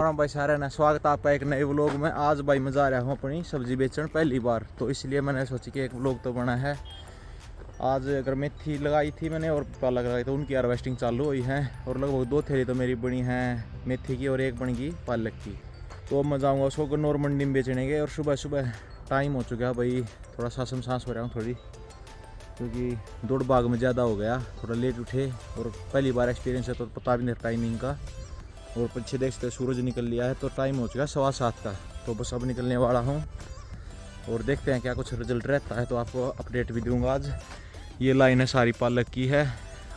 राम भाई सारे ना, स्वागत है आपका एक नए व्लॉग में। आज भाई मैं जा रहा हूँ अपनी सब्जी बेचने पहली बार, तो इसलिए मैंने सोची कि एक व्लॉग तो बना है। आज अगर मेथी लगाई थी मैंने और पालक लगाई, तो उनकी हार्वेस्टिंग चालू हुई है और लगभग 2 थैली तो मेरी बनी है मेथी की और 1 बन गई पालक की। तो अब मैं जाऊँगा उसको गन्नौर मंडी में बेचने के। और सुबह सुबह टाइम हो चुका है भाई, थोड़ा सांस हो रहा हूँ थोड़ी, क्योंकि दौड़ भाग में ज़्यादा हो गया, थोड़ा लेट उठे और पहली बार एक्सपीरियंस है तो पता भी नहीं टाइमिंग का। और पीछे देखते सूरज निकल लिया है, तो टाइम हो चुका है 7:15 का। तो बस अब निकलने वाला हूँ और देखते हैं क्या कुछ रिजल्ट रहता है, तो आपको अपडेट भी दूंगा आज। ये लाइन है सारी पालक की है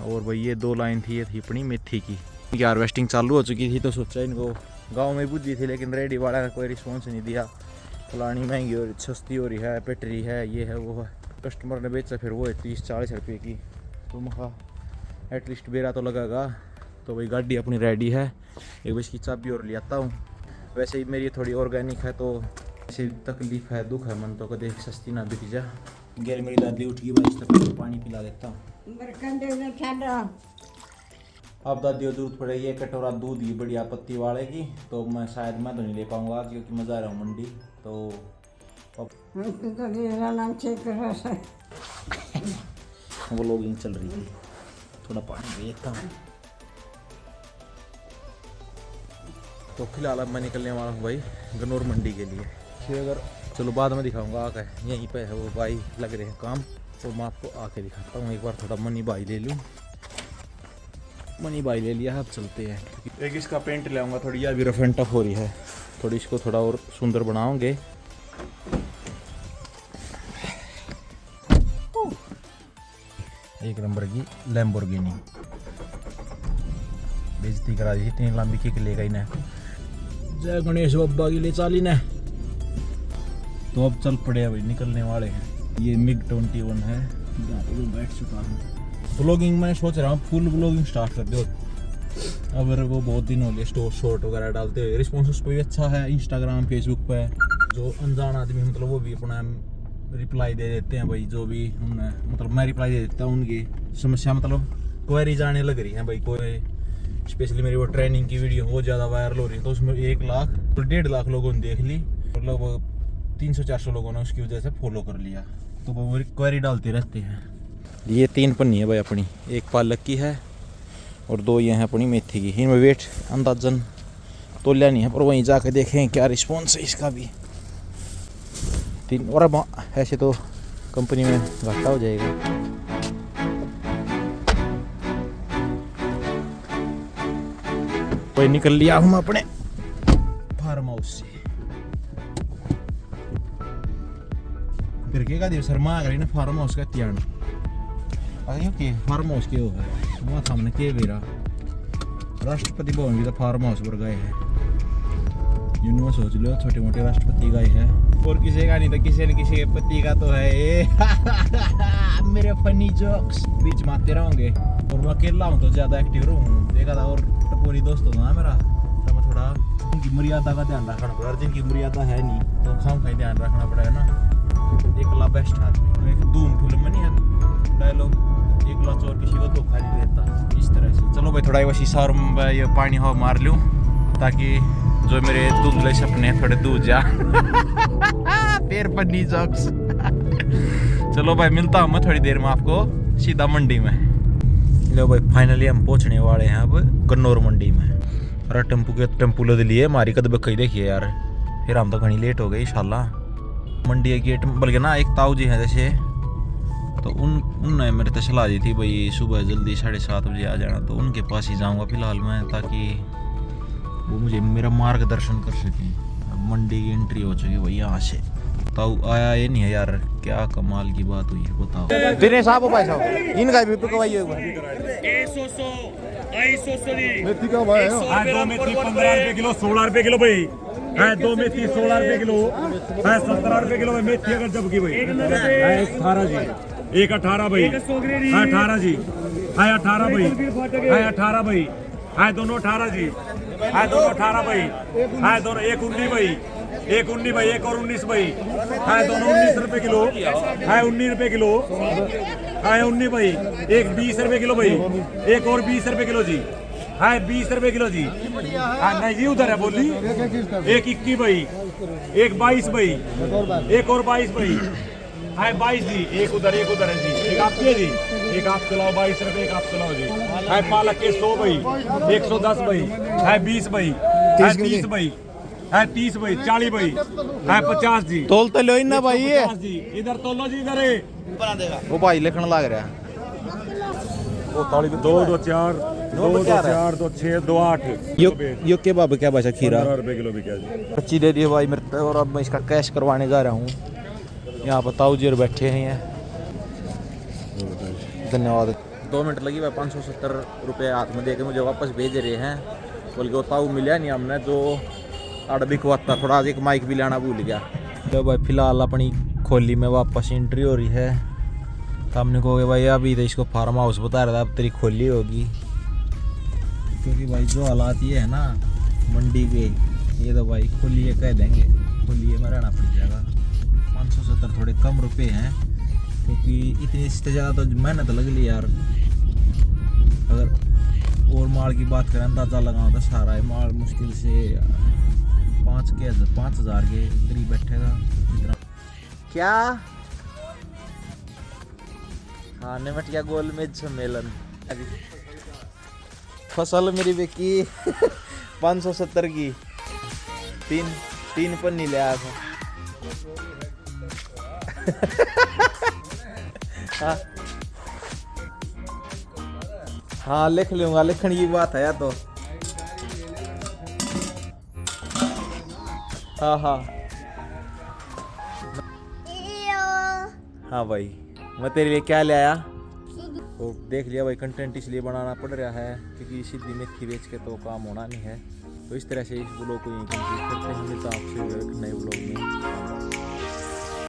और भाई ये 2 लाइन थी, ये थी अपनी मेथी की। इनकी हार्वेस्टिंग चालू हो चुकी थी, तो सोचा इनको गाँव में बुद्धि थी, लेकिन रेडी वाला का कोई रिस्पॉन्स नहीं दिया। फलानी महंगी और सस्ती हो रही है, पेटरी है, ये है वो है। कस्टमर ने बेचा फिर वो है 30-40 रुपये की, तो मैं एटलीस्ट बेरा तो लगेगा। तो भाई गाड़ी अपनी रेडी है, एक बस की चाबी और ले आता हूँ। वैसे ही मेरी थोड़ी ऑर्गेनिक है, तो ऐसे तकलीफ है, दुख है मन तो कदे सस्ती ना बिक जा। गैर मेरी दादी उठ गई भाई, इस तक पानी पिला देता हूँ। अब दादी को जरूरत पड़ेगी 1 कटोरा दूध की बढ़िया पत्ती वाले की, तो मैं शायद मैं तो नहीं ले पाऊँगा आज, क्योंकि मैं जा रहा हूँ मंडी। तो वो लोगिंग चल रही थी, थोड़ा पानी पी लेता हूँ। तो फिलहाल अब मैं निकलने वाला हूँ भाई गन्नौर मंडी के लिए। फिर अगर चलो बाद में दिखाऊंगा आकर, यहीं पे है वो भाई लग रहे हैं काम, तो मैं आपको आके दिखाता हूँ। एक बार थोड़ा मनी बाई ले लूँ, मनी बाई ले लिया है, अब चलते हैं। एक इसका पेंट ले आऊँगा, थोड़ी यह भी रफ एंड टफ हो रही है, थोड़ी इसको थोड़ा और सुंदर बनाओगे। एक नंबर की लैम्बोर्गिनी बेइज्जती करा दी, इतनी लंबी किक ले गई ना। जय गणेश बब्बा की ले चाली ने। तो अब चल पड़े भाई, निकलने वाले हैं। ये मिग 21 है, जहाँ पे मैं बैठ चुका हूँ। ब्लॉगिंग मैं सोच रहा हूँ फुल ब्लॉगिंग स्टार्ट कर दो। अब वो बहुत दिन हो गए शॉर्ट वगैरह डालते हुए, रिस्पॉन्स उस पर भी अच्छा है। इंस्टाग्राम फेसबुक पे जो अनजान आदमी मतलब वो भी अपना रिप्लाई दे देते हैं भाई, जो भी मतलब मैं रिप्लाई दे देता हूँ उनकी समस्या, मतलब क्वेरी जाने लग रही है भाई। कोई स्पेशली मेरी वो ट्रेनिंग की वीडियो बहुत ज़्यादा वायरल हो रही है, तो उसमें 1 लाख और 1.5 लाख लोगों ने देख ली और लगभग 300-400 लोगों ने उसकी वजह से फॉलो कर लिया। तो वो क्वेरी डालते रहते हैं। ये 3 पन्नी है भाई अपनी, 1 पालक की है और 2 ये हैं अपनी मेथी की। इनमें वेट अंदाजन तोलिया नहीं है, पर वहीं जाकर देखें क्या रिस्पॉन्स है इसका भी। 3 और ऐसे तो कंपनी में घाटा हो जाएगा। भाई निकल लिया हूँ मैं अपने फार्म हाउस से। फिर क्या दिवस शर्मा करी ना फार्म हाउस का त्यान के फार्म हाउस के हो गए वहाँ सामने के बेरा राष्ट्रपति भवन भी तो फार्म हाउस पर गए हैं। यूनिवर्स सोच लो, छोटे मोटे राष्ट्रपति गए हैं, और किसी का नहीं तो किसी न किसी के पति का तो है। मेरे फनी जोक्स बीच में आते रहोगे, और मैं अकेला हूँ तो ज़्यादा एक्टिव रहूँ। देखा था और टपोरी दोस्त होगा ना मेरा, तो मैं थोड़ा उनकी मर्यादा का ध्यान रखना पड़ा। जिनकी मर्यादा है नहीं तो खाम का ध्यान रखना पड़ेगा ना। एकला बेस्ट आदमी, एक धूम फिल्म में नहीं है डायलॉग, एकला चोर किसी को धोखा नहीं देता, इस तरह से। चलो भाई थोड़ा वो शीशा और ये पानी हवा मार लूँ, ताकि जो मेरे धुंधले सपने थोड़े दूर जा। फिर फनी जोक्स। चलो भाई मिलता हूँ मैं थोड़ी देर में आपको सीधा मंडी में। लो भाई फाइनली हम पहुँचने वाले हैं अब गन्नौर मंडी में। अरे टेम्पू ले लिए हमारी कद बकई देखिए यार, फिर हम तो घनी लेट हो गए इंशाल्लाह। मंडी के गेट बल्कि ना एक ताऊ जी हैं जैसे, तो उनने मेरे तो सलाह दी थी भाई सुबह जल्दी 7:30 बजे आ जाना, तो उनके पास ही जाऊँगा फिलहाल मैं, ताकि वो मुझे मेरा मार्गदर्शन कर सकें। अब मंडी की एंट्री हो चुकी भाई यहाँ से। ताऊ आया ये नहीं है यार, क्या कमाल की बात हुई है बताओ। दिनेश साहब भाई साहब इनका भी पकवाई है मेथी का भाई है। 2 मेथी 15 रुपए किलो, 16 रुपए किलो भाई है। 2 मेथी 16 रुपए किलो है, 17 रुपए किलो भाई मेथी अगर जब की भाई है। 18 जी, 1 18 भाई है, 18 जी है, 18 भाई है, 18 भाई है, दोनों 18 जी है, दोनों 18 भाई है, दोनों 1 19 भाई, 1 19 भाई, 1 और 19 भाई है, दोनों 19 रुपए किलो है, 19 रुपए किलो है, 19 भाई, 1 20 रुपए किलो भाई, 1 और 20 रुपए किलो जी है 20 रुपए किलो जी। हाँ नहीं जी उधर है बोली। एक 21 भाई, एक 22 भाई, एक और 22 भाई, है 22 जी। एक उधर है जी। एक आपकी है जी, एक आप चलाओ 22 रुपए, एक आप चलाओ जी। है पालक के 100 भाई, 110 भाई, है 20 भाई, है 30 भाई, है 30 भाई, 40 भाई, है 50 जी। तोल तो लो ना भाई ये 50 जी। इधर तोलो जी, इधर है वो भाई लिखने लग रहा है। 2 2 4 2 2 4 2 6 2 8 यो के बाबू क्या बचा खीरा 15 रुपए किलो बिका जी। 25 दे दिए भाई मेरे पे। और अब मैं इसका कैश करवाने जा रहा हूँ। यहाँ पर ताऊ जी बैठे हैं। धन्यवाद। 2 मिनट लगी भाई। 570 रुपये हाथ में दे के मुझे वापस भेज रहे हैं। बोल के वो ताऊ मिला नहीं हमने जो अड़बिकवाता। थोड़ा आज एक माइक भी लाना भूल गया। तो भाई फिलहाल अपनी खोली में वापस एंट्री हो रही है। तो हमने कहोगे भाई अभी तो इसको फार्म हाउस बता रहा था, अब तेरी खोली होगी। क्योंकि भाई जो हालात ये है ना मंडी के, ये तो भाई खोलिए कह देंगे, खोलिए में रहना पड़ जाएगा। 570 थोड़े कम रुपए हैं क्योंकि इतनी इससे ज़्यादा तो मेहनत लग ली यार। अगर और माल की बात करें अंदाजा लगाओ तो सारा है माल मुश्किल से 5,000 के करीब बैठेगा इतना। क्या हाँ निमटिया गोलमेज सम्मेलन फसल मेरी बेकी 570 की तीन पन्नी ले आया था। हाँ हाँ लिख लूंगा, लिखने की बात है या तो। हाँ हाँ हाँ भाई मैं तेरे लिए क्या ले आया तो देख लिया भाई। कंटेंट इसलिए बनाना पड़ रहा है क्योंकि सीधी मेथी बेच के तो काम होना नहीं है। तो इस तरह से इस ब्लॉग को यहीं कंप्लीट करते हैं। मिलता आपसे नए ब्लॉग में।